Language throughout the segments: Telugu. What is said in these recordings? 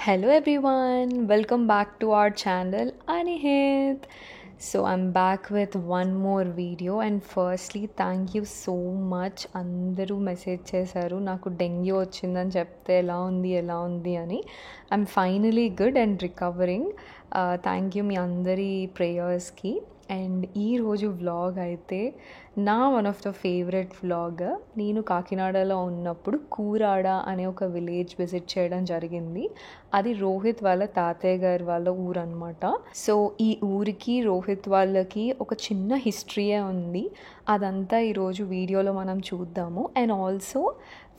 Hello everyone, welcome back to our channel Anihit. So I'm back with one more video and firstly thank you so much అందరూ మెసేజ్ చేశారు నాకు డెంగ్యూ వచ్చిందని చెప్తే ఎలా ఉంది అని I'm finally good and recovering thank you మీ అందరి ప్రేయర్స్కి అండ్ ఈరోజు వ్లాగ్ అయితే నా one of the favourite vlog నేను కాకినాడలో ఉన్నప్పుడు కూరాడ అనే ఒక విలేజ్ విజిట్ చేయడం జరిగింది అది రోహిత్ వాళ్ళ తాతయ్య గారి వాళ్ళ ఊరు అనమాట సో ఈ ఊరికి రోహిత్ వాళ్ళకి ఒక చిన్న హిస్టరీయే ఉంది అదంతా ఈరోజు వీడియోలో మనం చూద్దాము అండ్ ఆల్సో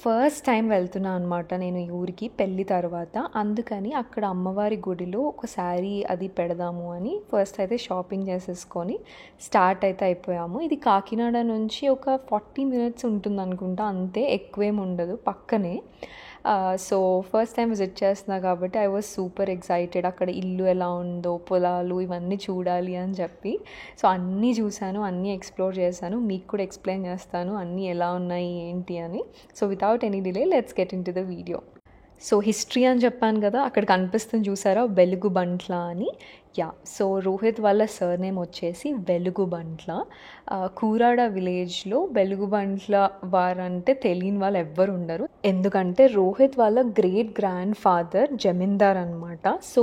ఫస్ట్ టైం వెళ్తున్నా అనమాట నేను ఈ ఊరికి పెళ్ళి తర్వాత అందుకని అక్కడ అమ్మవారి గుడిలో ఒక శారీ అది పెడదాము అని ఫస్ట్ అయితే షాపింగ్ చేసేసుకొని స్టార్ట్ అయితే అయిపోయాము ఇది కాకినాడ నుంచి ఒక 40 minutes ఉంటుంది అనుకుంటా అంతే ఎక్కువేం ఉండదు పక్కనే సో ఫస్ట్ టైం విజిట్ చేస్తున్నా కాబట్టి ఐ వాజ్ సూపర్ ఎక్సైటెడ్ అక్కడ ఇల్లు ఎలా ఉందో పొలాలు ఇవన్నీ చూడాలి అని చెప్పి సో అన్నీ చూశాను అన్నీ ఎక్స్ప్లోర్ చేశాను మీకు కూడా ఎక్స్ప్లెయిన్ చేస్తాను అన్నీ ఎలా ఉన్నాయి ఏంటి అని so without any delay let's get in to the video so history అని చెప్పాను కదా అక్కడ కనిపిస్తుంది చూసారా వెలుగుబంట్ల అని యా సో రోహిత్ వాళ్ళ సర్నేమ్ వచ్చేసి వెలుగుబంట్ల కూరాడ విలేజ్లో వెలుగుబంట్ల వారంటే తెలియని వాళ్ళు ఎవ్వరు ఉండరు ఎందుకంటే రోహిత్ వాళ్ళ గ్రేట్ గ్రాండ్ ఫాదర్ జమీందార్ అనమాట సో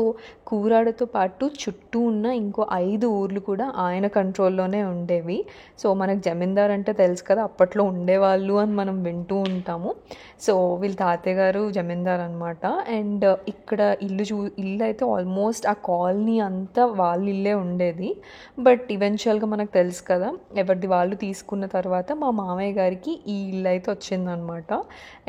కూరాడతో పాటు చుట్టూ ఉన్న ఇంకో 5 ఊర్లు కూడా ఆయన కంట్రోల్లోనే ఉండేవి సో మనకు జమీందార్ అంటే తెలుసు కదా అప్పట్లో ఉండేవాళ్ళు అని మనం వింటూ ఉంటాము సో వీళ్ళ తాతయ్య గారు జమీందార్ అనమాట అండ్ ఇక్కడ ఇల్లు అయితే ఆల్మోస్ట్ ఆ కాలనీ అంతా వాళ్ళ ఇల్లే ఉండేది బట్ ఈవెన్చువల్గా మనకు తెలుసు కదా ఎవరిది వాళ్ళు తీసుకున్న తర్వాత మా మామయ్య గారికి ఈ ఇల్లు అయితే వచ్చిందనమాట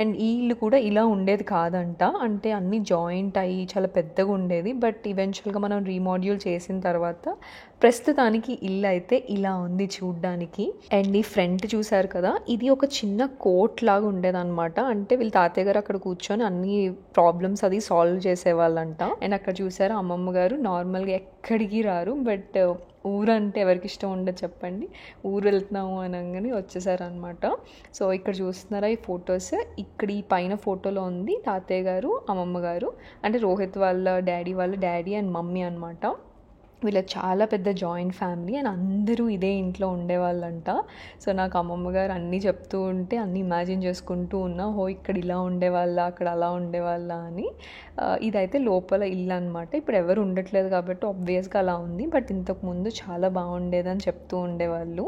అండ్ ఈ ఇల్లు కూడా ఇలా ఉండేది కాదంట అంటే అన్నీ జాయింట్ అయ్యి చాలా పెద్దగా ఉండేది బట్ ఈవెన్చువల్గా మనం రీమోడ్యూల్ చేసిన తర్వాత ప్రస్తుతానికి ఇల్లు అయితే ఇలా ఉంది చూడ్డానికి అండ్ ఈ ఫ్రంట్ చూసారు కదా ఇది ఒక చిన్న కోర్ట్ లాగా ఉండేదన్నమాట అంటే వీళ్ళ తాతయ్య గారు అక్కడ కూర్చొని అన్ని ప్రాబ్లమ్స్ అది సాల్వ్ చేసేవాళ్ళంట అండ్ అక్కడ చూసారు అమ్మమ్మ గారు నార్మల్గా ఎక్కడికి రారు బట్ ఊరంటే ఎవరికి ఇష్టం ఉండదు చెప్పండి ఊరు వెళ్తున్నాము అనగానే వచ్చేసారనమాట సో ఇక్కడ చూస్తున్నారా ఈ ఫొటోస్ ఇక్కడ ఈ పైన ఫోటోలో ఉంది తాతయ్య గారు అమ్మమ్మ గారు అంటే రోహిత్ వాళ్ళ డాడీ అండ్ మమ్మీ అనమాట వీళ్ళ చాలా పెద్ద జాయింట్ ఫ్యామిలీ అండ్ అందరూ ఇదే ఇంట్లో ఉండేవాళ్ళంట సో నాకు అమ్మమ్మ గారు అన్నీ చెప్తూ ఉంటే అన్నీ ఇమాజిన్ చేసుకుంటూ ఉన్నా ఇక్కడ ఇలా ఉండేవాళ్ళ అక్కడ అలా ఉండేవాళ్ళ అని ఇదైతే లోపల ఇల్లు అనమాట ఇప్పుడు ఎవరు ఉండట్లేదు కాబట్టి ఆబ్వియస్గా అలా ఉంది బట్ ఇంతకుముందు చాలా బాగుండేదని చెప్తూ ఉండేవాళ్ళు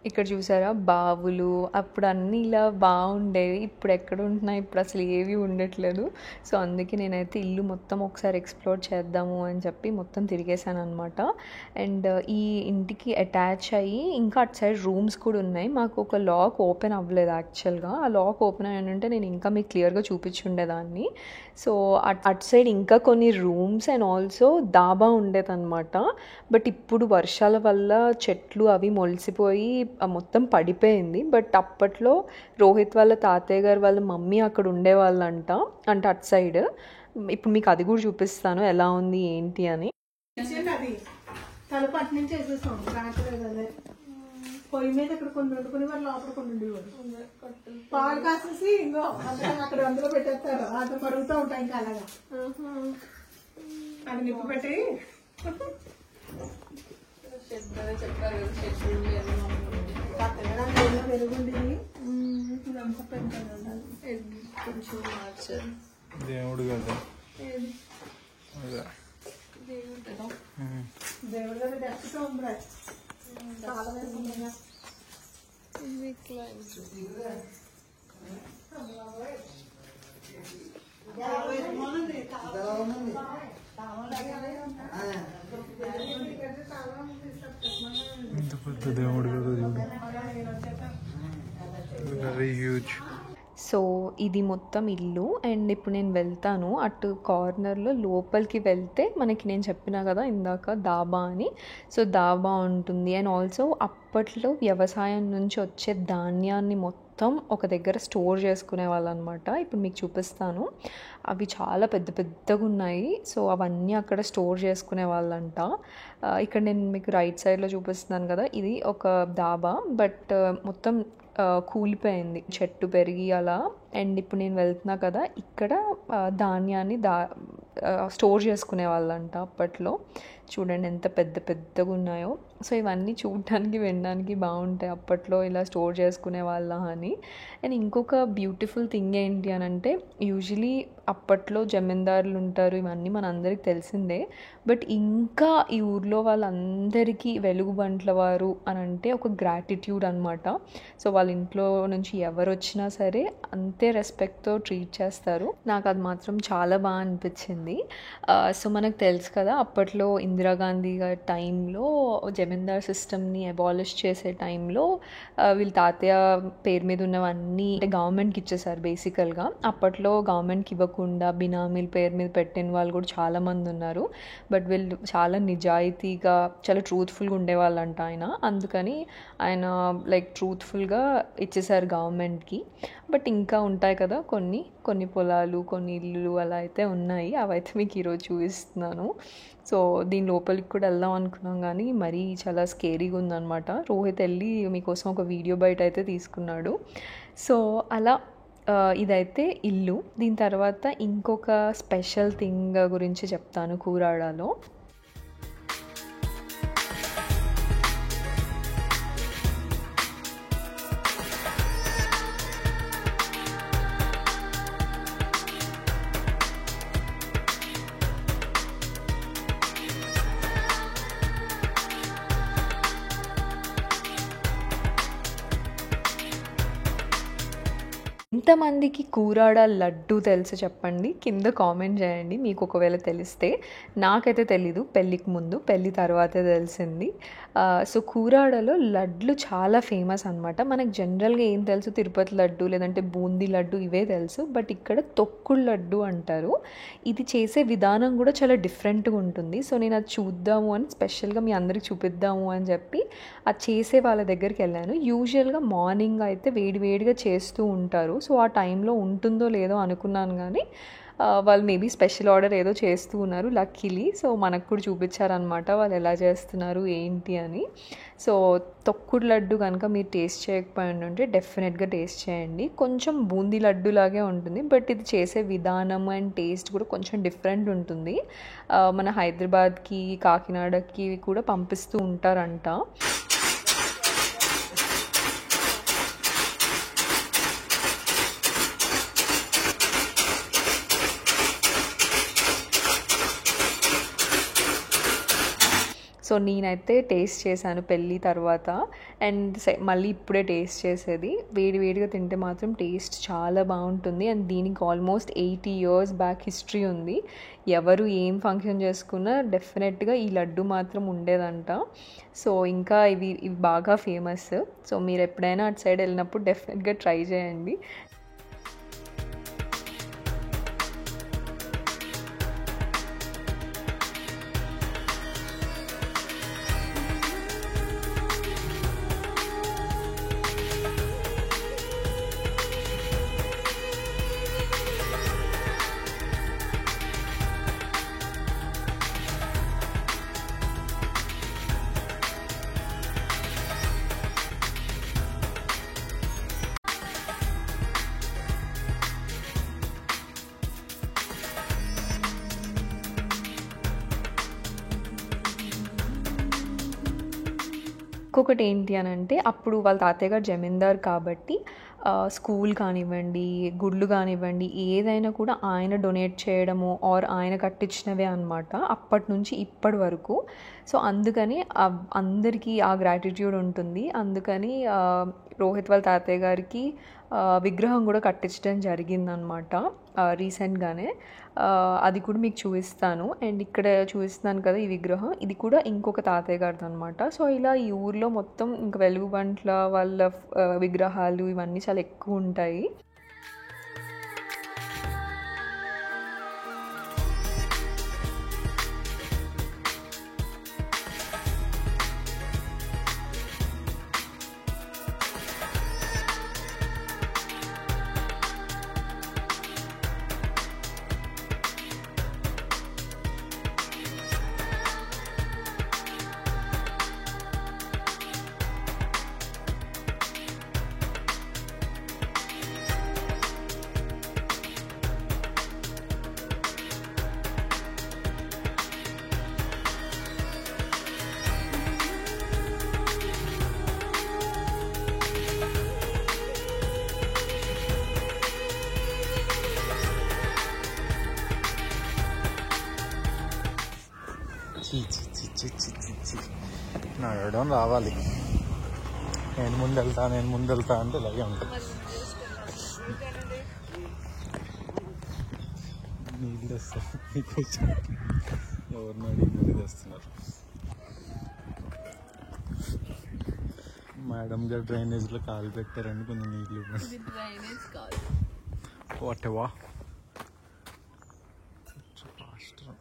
ఇక్కడ చూసారా బావులు అప్పుడు అన్నీ ఇలా బాగుండేవి ఇప్పుడు ఎక్కడ ఉంటున్నాయి ఇప్పుడు అసలు ఏవి ఉండట్లేదు సో అందుకే నేనైతే ఇల్లు మొత్తం ఒకసారి ఎక్స్ప్లోర్ చేద్దాము అని చెప్పి మొత్తం తిరిగేసాను అనమాట అండ్ ఈ ఇంటికి అటాచ్ అయ్యి ఇంకా అటు సైడ్ రూమ్స్ కూడా ఉన్నాయి మాకు ఒక లాక్ ఓపెన్ అవ్వలేదు యాక్చువల్గా ఆ లాక్ ఓపెన్ అయ్యి ఉంటే నేను ఇంకా మీకు క్లియర్గా చూపించుండేదాన్ని సో అటు సైడ్ ఇంకా కొన్ని రూమ్స్ అండ్ ఆల్సో దాబా ఉండేదన్నమాట బట్ ఇప్పుడు వర్షాల వల్ల చెట్లు అవి మొలిసిపోయి మొత్తం పడిపోయింది బట్ అప్పట్లో రోహిత్ వాళ్ళ తాతయ్య గారు వాళ్ళ మమ్మీ అక్కడ ఉండేవాళ్ళంట అంటే అటు సైడ్ ఇప్పుడు మీకు అది కూడా చూపిస్తాను ఎలా ఉంది ఏంటి అని పొయ్యి మీద ఇక్కడ కొన్ని వండుకుని వారు లోపల కొన్ని ఉండేవారు పాలు కాసేసి ఇంకో అక్కడ అందులో పెట్టేస్తారు అక్కడ మరుగుతూ ఉంటాయి ఇంకా అలాగా అది నిప్పు పెట్టి వెలుగుండి ఇదంతా పెంచాలి కొంచెం మార్చాలి దేవుడు కదా దేవుడు కదా డెస్ట్ ఉంది చాలా వేసుకుంటున్నా ఇంత పెద్ద దేవుడు కదా చూడు వెరీ హ్యూజ్ సో ఇది మొత్తం ఇల్లు. అండ్ ఇప్పుడు నేను వెళ్తాను అటు కార్నర్లో లోపలికి వెళ్తే మనకి నేను చెప్పినా కదా ఇందాక దాబా అని. సో దాబా ఉంటుంది. అండ్ ఆల్సో అప్పట్లో వ్యవసాయం నుంచి వచ్చే ధాన్యాన్ని మొత్తం ఒక దగ్గర స్టోర్ చేసుకునే వాళ్ళు అనమాట. ఇప్పుడు మీకు చూపిస్తాను. అవి చాలా పెద్ద పెద్దగా ఉన్నాయి. సో అవన్నీ అక్కడ స్టోర్ చేసుకునే వాళ్ళంట. ఇక్కడ నేను మీకు రైట్ సైడ్లో చూపిస్తున్నాను కదా, ఇది ఒక దాబా. బట్ మొత్తం కూలిపోయింది, చెట్టు పెరిగి అలా. అండ్ ఇప్పుడు నేను వెళ్తున్నా కదా, ఇక్కడ ధాన్యాన్ని స్టోర్ చేసుకునే వాళ్ళంట అప్పట్లో. చూడండి ఎంత పెద్ద పెద్దగా ఉన్నాయో. సో ఇవన్నీ చూడటానికి వినడానికి బాగుంటాయి, అప్పట్లో ఇలా స్టోర్ చేసుకునే వాళ్ళ అని. అండ్ ఇంకొక బ్యూటిఫుల్ థింగ్ ఏంటి అని అంటే, యూజువలీ అప్పట్లో జమీందారులు ఉంటారు, ఇవన్నీ మన అందరికి తెలిసిందే. బట్ ఇంకా ఈ ఊర్లో వాళ్ళందరికీ వెలుగుబంట్ల వారు అని అంటే ఒక గ్రాటిట్యూడ్ అనమాట. సో వాళ్ళ ఇంట్లో నుంచి ఎవరు వచ్చినా సరే అంతే రెస్పెక్ట్తో ట్రీట్ చేస్తారు. నాకు అది మాత్రం చాలా బాగా అనిపించింది. సో మనకు తెలుసు కదా, అప్పట్లో ఇందిరాగాంధీ గారి టైంలో జమీందార్ సిస్టమ్ని అబాలిష్ చేసే టైంలో వీళ్ళ తాతయ్య పేరు మీద ఉన్నవన్నీ గవర్నమెంట్కి ఇచ్చేసారు బేసికల్గా. అప్పట్లో గవర్నమెంట్కి ఇవ్వకుండా బినామీల పేరు మీద పెట్టిన వాళ్ళు కూడా చాలామంది ఉన్నారు. బట్ వీళ్ళు చాలా నిజాయితీగా చాలా ట్రూత్ఫుల్గా ఉండేవాళ్ళంట ఆయన. అందుకని ఆయన లైక్ ట్రూత్ఫుల్గా ఇచ్చేసారు గవర్నమెంట్కి. బట్ ఇంకా ఉంటాయి కదా కొన్ని పొలాలు, కొన్ని ఇల్లు అలా అయితే ఉన్నాయి. అవైతే మీకు ఈరోజు చూపిస్తున్నాను. సో దీని లోపలికి కూడా వెళ్దాం అనుకున్నాం కానీ మరీ చాలా స్కేరీగా ఉందన్నమాట. రోహిత్ వెళ్ళి మీకోసం ఒక వీడియో బయట అయితే తీసుకున్నాడు. సో అలా ఇదైతే ఇల్లు. దీని తర్వాత ఇంకొక స్పెషల్ థింగ్ గురించి చెప్తాను కూరాడలో. ఎంతమందికి కూరాడ లడ్డు తెలుసు చెప్పండి, కింద కామెంట్ చేయండి మీకు ఒకవేళ తెలిస్తే. నాకైతే తెలీదు, పెళ్ళికి ముందు, పెళ్ళి తర్వాతే తెలిసింది. సో కూరాడలో లడ్లు చాలా ఫేమస్ అనమాట. మనకు జనరల్గా ఏం తెలుసు, తిరుపతి లడ్డు లేదంటే బూందీ లడ్డు ఇవే తెలుసు. బట్ ఇక్కడ తొక్కుడు లడ్డు అంటారు. ఇది చేసే విధానం కూడా చాలా డిఫరెంట్గా ఉంటుంది. సో నేను అది చూద్దాము అని స్పెషల్గా మీ అందరికి చూపిద్దాము అని చెప్పి అది చేసే వాళ్ళ దగ్గరికి వెళ్ళాను. యూజువల్గా మార్నింగ్ అయితే వేడివేడిగా చేస్తూ ఉంటారు. సో ఆ టైంలో ఉంటుందో లేదో అనుకున్నాను కానీ వాళ్ళు మేబీ స్పెషల్ ఆర్డర్ ఏదో చేస్తూ ఉన్నారు లక్కీలీ. సో మనకు కూడా చూపించారనమాట వాళ్ళు ఎలా చేస్తున్నారు ఏంటి అని. సో తొక్కుడు లడ్డు కనుక మీరు టేస్ట్ చేయకపోయి ఉంటే డెఫినెట్గా టేస్ట్ చేయండి. కొంచెం బూందీ లడ్డు లాగే ఉంటుంది, బట్ ఇది చేసే విధానం అండ్ టేస్ట్ కూడా కొంచెం డిఫరెంట్ ఉంటుంది. మన హైదరాబాద్కి, కాకినాడకి కూడా పంపిస్తూ ఉంటారంట. సో నేనైతే టేస్ట్ చేశాను పెళ్ళి తర్వాత. అండ్ మళ్ళీ ఇప్పుడే టేస్ట్ చేసేది. వేడివేడిగా తింటే మాత్రం టేస్ట్ చాలా బాగుంటుంది. అండ్ దీనికి ఆల్మోస్ట్ 80 years బ్యాక్ హిస్టరీ ఉంది. ఎవరు ఏం ఫంక్షన్ చేసుకున్నా డెఫినెట్గా ఈ లడ్డు మాత్రం ఉండేదంట. సో ఇంకా ఇవి బాగా ఫేమస్. సో మీరు ఎప్పుడైనా అటు సైడ్ వెళ్ళినప్పుడు డెఫినెట్గా ట్రై చేయండి. ఇంకొకటి ఏంటి అని అంటే, అప్పుడు వాళ్ళ తాతయ్య గారు జమీందార్ కాబట్టి స్కూల్ కానివ్వండి, గుళ్ళు కానివ్వండి, ఏదైనా కూడా ఆయన డొనేట్ చేయడము ఆర్ ఆయన కట్టించినవే అనమాట అప్పటి నుంచి ఇప్పటి వరకు. సో అందుకని అందరికీ ఆ గ్రాటిట్యూడ్ ఉంటుంది. అందుకని రోహిత్ వాళ్ళ తాతయ్య గారికి విగ్రహం కూడా కట్టించడం జరిగిందనమాట రీసెంట్గానే. అది కూడా మీకు చూపిస్తాను. అండ్ ఇక్కడ చూపిస్తున్నాను కదా ఈ విగ్రహం, ఇది కూడా ఇంకొక తాతయ్య గారిది అనమాట. సో ఇలా ఈ ఊర్లో మొత్తం ఇంకా వెలుగుబంట్ల వాళ్ళ విగ్రహాలు ఇవన్నీ చాలా ఎక్కువ ఉంటాయి. నడవడం రావాలి. నేను ముందెళ్తా అంటే ఇలాగే ఉంటుంది. నీళ్ళు వస్తాయి, ఎవరిని అడిగి నీళ్ళు తెస్తున్నారు. మేడం గారు డ్రైనేజ్లో కాలు పెట్టారండి, కొంచెం నీళ్ళు వాటవా రాష్ట్రం.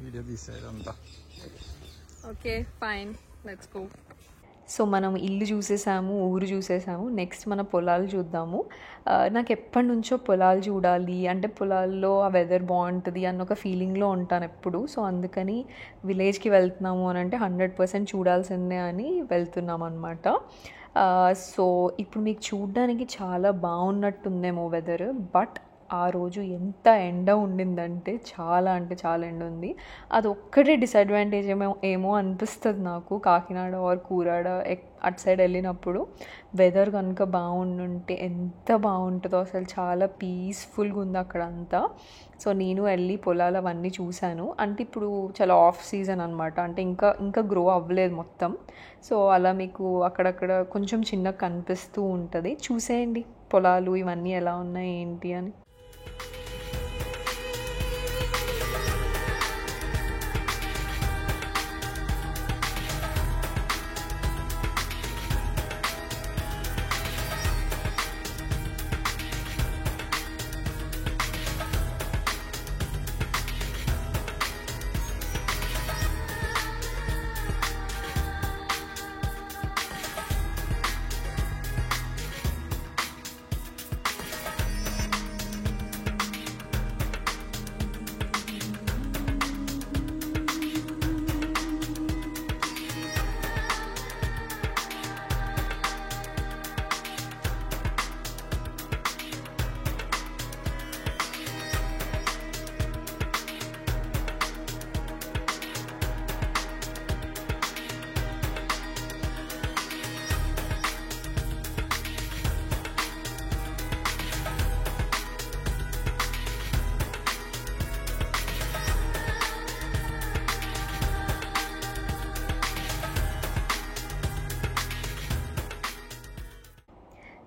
వీడియో తీసేదంతా. Okay fine, let's go. So మనం ఇల్లు చూసేసాము, ఊరు చూసేసాము. నెక్స్ట్ మన పొలాలు చూద్దాము. నాకు ఎప్పటి నుంచో పొలాలు చూడాలి అంటే, పొలాల్లో ఆ వెదర్ బాగుంటుంది అన్న ఒక ఫీలింగ్లో ఉంటాను ఎప్పుడు. సో అందుకని విలేజ్కి వెళ్తున్నాము అని అంటే 100% చూడాల్సిందే అని వెళ్తున్నాం అనమాట. సో ఇప్పుడు మీకు చూడ్డానికి చాలా బాగున్నట్టుందేమో వెదర్, బట్ ఆ రోజు ఎంత ఎండ ఉండిందంటే చాలా ఎండ ఉంది. అది ఒక్కటే డిసడ్వాంటేజ్ ఏమో అనిపిస్తుంది నాకు. కాకినాడ ఆర్ కూరాడ అటు సైడ్ వెళ్ళినప్పుడు వెదర్ కనుక బాగుండుంటే ఎంత బాగుంటుందో అసలు. చాలా పీస్ఫుల్గా ఉంది అక్కడ అంతా. సో నేను వెళ్ళి పొలాలు అవన్నీ చూశాను. అంటే ఇప్పుడు చాలా ఆఫ్ సీజన్ అనమాట, అంటే ఇంకా గ్రో అవ్వలేదు మొత్తం. సో అలా మీకు అక్కడక్కడ కొంచెం చిన్నగా కనిపిస్తూ ఉంటుంది. చూసేయండి పొలాలు ఇవన్నీ ఎలా ఉన్నాయి ఏంటి అని.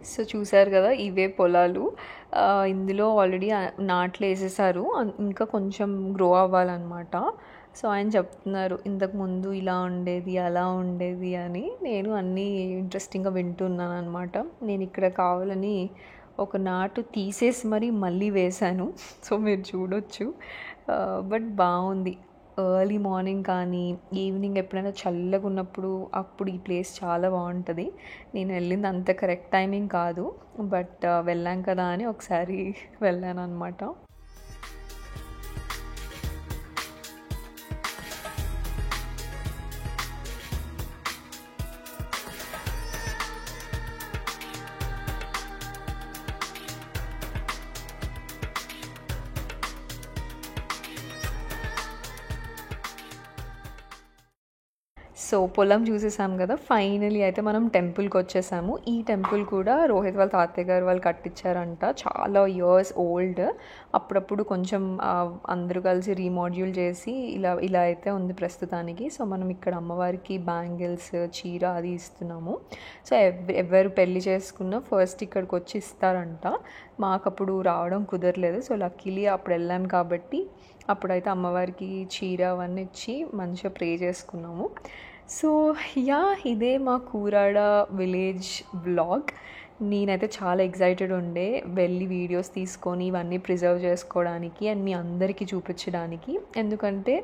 సో చూసారు కదా, ఇవే పొలాలు. ఇందులో ఆల్రెడీ నాట్లు వేసేసారు, ఇంకా కొంచెం గ్రో అవ్వాలన్నమాట. సో ఆయన చెప్తున్నారు ఇంతకుముందు ఇలా ఉండేది అలా ఉండేది అని. నేను అన్నీ ఇంట్రెస్టింగ్గా వింటున్నాను అనమాట. నేను ఇక్కడ కావాలని ఒక నాటు తీసేసి మళ్ళీ వేశాను. సో మీరు చూడొచ్చు. బట్ బాగుంది. ఎర్లీ మార్నింగ్ కానీ ఈవినింగ్ ఎప్పుడైనా చల్లగా ఉన్నప్పుడు అప్పుడు ఈ ప్లేస్ చాలా బాగుంటుంది. నేను వెళ్ళింది అంత కరెక్ట్ టైమింగ్ కాదు, బట్ వెళ్ళాం కదా అని ఒకసారి వెళ్ళాను అనమాట. సో పొలం చూసేసాం కదా, ఫైనలీ అయితే మనం టెంపుల్కి వచ్చేసాము. ఈ టెంపుల్ కూడా రోహిత్ వాళ్ళ తాతయ్య గారు వాళ్ళు కట్టించారంట, చాలా ఇయర్స్ ఓల్డ్. అప్పుడప్పుడు కొంచెం అందరూ కలిసి రీమోడ్యూల్ చేసి ఇలా అయితే ఉంది ప్రస్తుతానికి. సో మనం ఇక్కడ అమ్మవారికి బ్యాంగిల్స్, చీర అది ఇస్తున్నాము. సో ఎవరు పెళ్ళి చేసుకున్నా ఫస్ట్ ఇక్కడికి వచ్చి ఇస్తారంట. మాకు అప్పుడు రావడం కుదరలేదు. సో లక్కీలీ అప్పుడు వెళ్ళాం కాబట్టి అప్పుడైతే అమ్మవారికి చీర అవన్నీ ఇచ్చి మంచిగా ప్రే చేసుకున్నాము. సో యా, ఇదే మా కూరాడ విలేజ్ వ్లాగ్. నేనైతే చాలా ఎక్సైటెడ్ ఉండే వెళ్ళి వీడియోస్ తీసుకొని ఇవన్నీ ప్రిజర్వ్ చేసుకోవడానికి అండ్ మీ అందరికీ చూపించడానికి. ఎందుకంటే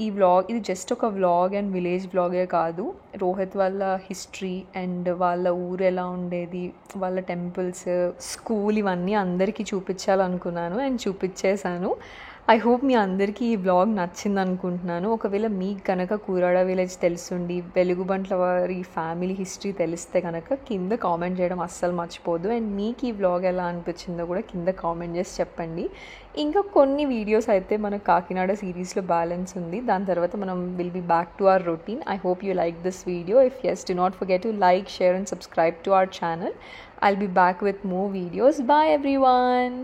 ఈ వ్లాగ్ ఇది జస్ట్ ఒక వ్లాగ్ అండ్ విలేజ్ వ్లాగే కాదు, రోహిత్ వాళ్ళ హిస్టరీ అండ్ వాళ్ళ ఊరు ఎలా ఉండేది, వాళ్ళ టెంపుల్స్, స్కూల్ ఇవన్నీ అందరికీ చూపించాలనుకున్నాను అండ్ చూపించేశాను. ఐ హోప్ మీ అందరికీ ఈ వ్లాగ్ నచ్చింది అనుకుంటున్నాను. ఒకవేళ మీకు కనుక కూరాడ విలేజ్ తెలుసుండి వెలుగుబంట్ల వారి ఫ్యామిలీ హిస్టరీ తెలిస్తే కనుక కింద కామెంట్ చేయడం అస్సలు మర్చిపోద్దు. అండ్ మీకు ఈ వ్లాగ్ ఎలా అనిపించిందో కూడా కింద కామెంట్ చేసి చెప్పండి. ఇంకా కొన్ని వీడియోస్ అయితే మన కాకినాడ సిరీస్లో బ్యాలెన్స్ ఉంది. దాని తర్వాత మనం will be back to our routine. I hope you like this video. If yes, do not forget to like, share and subscribe to our channel. I'll be back with more videos. Bye everyone.